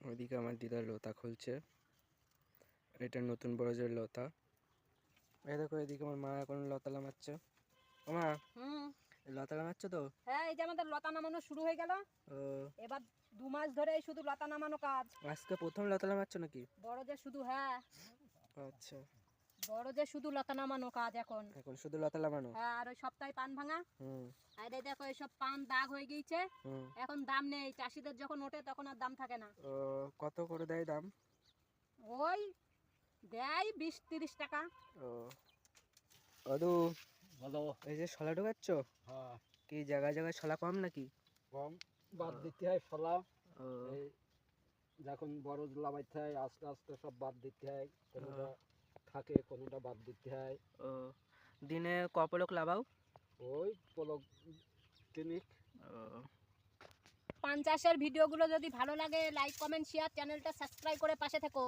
ওইদিকে আমার দিদা লতা খুলছে, এটা নতুন বরজের লতা। এই দেখো এদিকে আমার মা এখন লতা নামাচ্ছে। মা লতা নামাচ্ছ তো? হ্যাঁ, এই যে আমাদের লতা নামানো শুরু হয়ে গেল। এবার 2 মাস ধরে শুধু লতা নামানো কাজ। আজকে প্রথম লতা নামাচ্ছ নাকি? বড় যে শুধু, হ্যাঁ আচ্ছা, বড় যে শুধু লতা নামানো কাজ এখন। এখন শুধু লতা নামানো? হ্যাঁ, আর ওই সপ্তাহে পান ভাঙা। আর এই দেখো এইসব পান দাগ হয়ে গিয়েছে, এখন দাম নেই। চাষিদের যখন ওঠে তখন আর দাম থাকে না। কত করে দেয় দাম? ওই দেয় 20-30 টাকা। অদু, ভালো। এই যে শলা ঢোকাচ্ছ, হ্যাঁ, কি জায়গায় জায়গায় শলা কম নাকি? কম বাদ দিতে হয় ফলা। ও, এই যখন বড় লাগাইতে হয় আস্তে আস্তে সব বাদ দিতে হয়, কোনোটা থাকে কোনোটা বাদ দিতে হয়। ও, দিনে ক পলক লাগাও? ওই পলক তিনিক। পান চাষের ভিডিওগুলো যদি ভালো লাগে লাইক কমেন্ট শেয়ার, চ্যানেলটা সাবস্ক্রাইব করে পাশে থেকো।